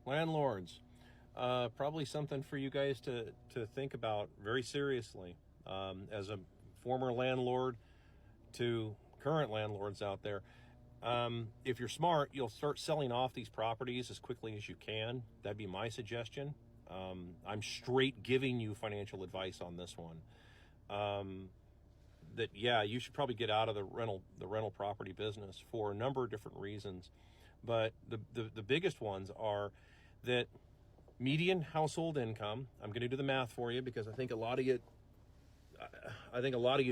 landlords. Probably something for you guys to think about very seriously. As a former landlord to current landlords out there, if you're smart, you'll start selling off these properties as quickly as you can. That'd be my suggestion. I'm straight giving you financial advice on this one. That yeah, you should probably get out of the rental property business for a number of different reasons, but the biggest ones are that median household income. I'm going to do the math for you because I think a lot of you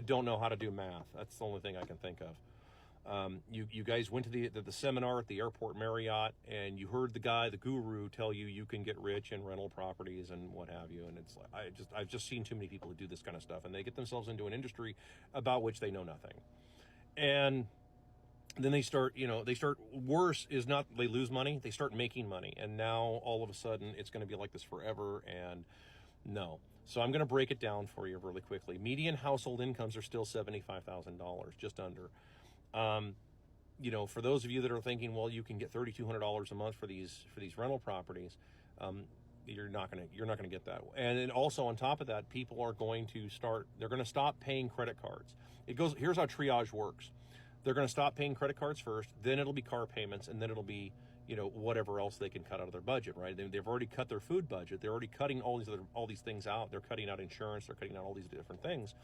don't know how to do math. That's the only thing I can think of. You guys went to the seminar at the airport Marriott, and you heard the guru, tell you can get rich in rental properties and what have you. And it's like I've just seen too many people who do this kind of stuff, and they get themselves into an industry about which they know nothing. And then they start worse is not they lose money, they start making money, and now all of a sudden it's going to be like this forever. And no. So I'm going to break it down for you really quickly. Median household incomes are still $75,000, just under. For those of you that are thinking, well, you can get $3,200 a month for these rental properties, you're not going to get that. And then also on top of that, people are going to stop paying credit cards. Here's how triage works. They're going to stop paying credit cards first, then it'll be car payments, and then it'll be, whatever else they can cut out of their budget, right? They've already cut their food budget. They're already cutting all these things out. They're cutting out insurance. They're cutting out all these different things.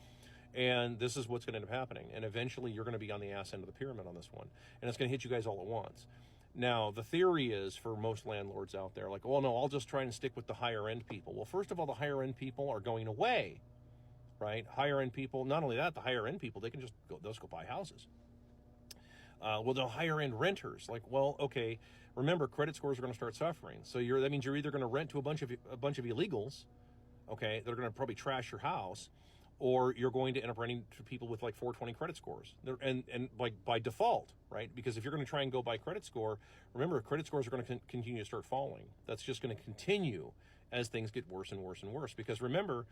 And this is what's going to end up happening. And eventually you're going to be on the ass end of the pyramid on this one. And it's going to hit you guys all at once. Now, the theory is for most landlords out there, like, well, no, I'll just try and stick with the higher end people. Well, first of all, the higher end people are going away, right? Higher end people, not only that, the higher end people, they'll just go buy houses. Well, the higher end renters, like, well, okay, remember, credit scores are going to start suffering. So that means you're either going to rent to a bunch of illegals, okay, that are going to probably trash your house, or you're going to end up renting to people with like 420 credit scores. And like by default, right? Because if you're going to try and go by credit score, remember, credit scores are going to continue to start falling. That's just going to continue as things get worse and worse and worse. Because remember,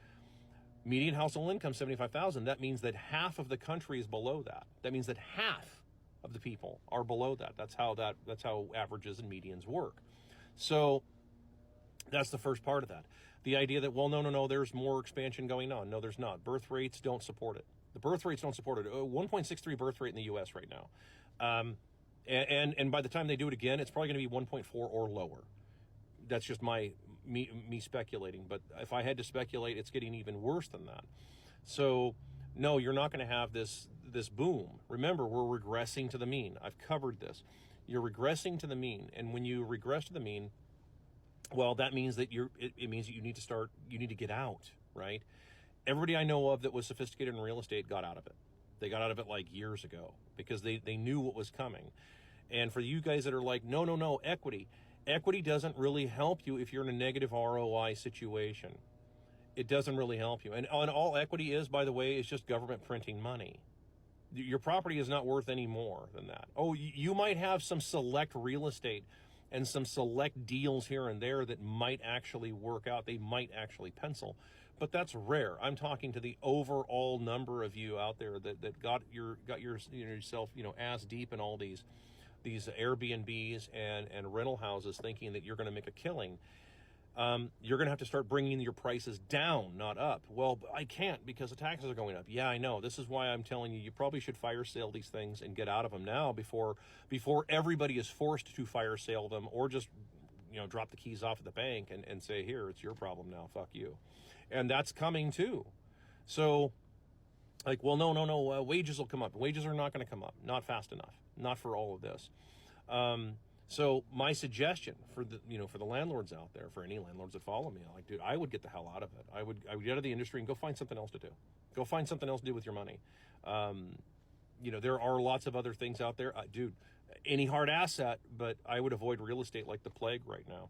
median household income, 75,000. That means that half of the country is below that. That means that half of the people are below that. That's how averages and medians work. So that's the first part of that. The idea that, well, no, there's more expansion going on. No, there's not. Birth rates don't support it. The birth rates don't support it. 1.63 birth rate in the U.S. right now. And by the time they do it again, it's probably going to be 1.4 or lower. That's just me speculating. But if I had to speculate, it's getting even worse than that. So no, you're not going to have this boom. Remember, we're regressing to the mean. I've covered this. You're regressing to the mean. And when you regress to the mean, well, that means that it means that you need to get out, right? Everybody I know of that was sophisticated in real estate got out of it. They got out of it like years ago because they knew what was coming. And for you guys that are like, no, equity doesn't really help you if you're in a negative ROI situation. It doesn't really help you. And all equity is, by the way, is just government printing money. Your property is not worth any more than that. Oh, you might have some select real estate and some select deals here and there that might actually work out. They might actually pencil, but that's rare. I'm talking to the overall number of you out there that got yourself, ass deep in all these Airbnbs and rental houses thinking that you're going to make a killing. You're going to have to start bringing your prices down, not up. Well, I can't because the taxes are going up. Yeah, I know. This is why I'm telling you probably should fire sale these things and get out of them now before everybody is forced to fire sale them or just, drop the keys off at the bank and say, here, it's your problem now. Fuck you. And that's coming too. So like, well, no, wages will come up. Wages are not going to come up. Not fast enough. Not for all of this. So my suggestion for the landlords out there, for any landlords that follow me, like, dude, I would get the hell out of it. I would get out of the industry and go find something else to do. Go find something else to do with your money. There are lots of other things out there. Dude, any hard asset, but I would avoid real estate like the plague right now.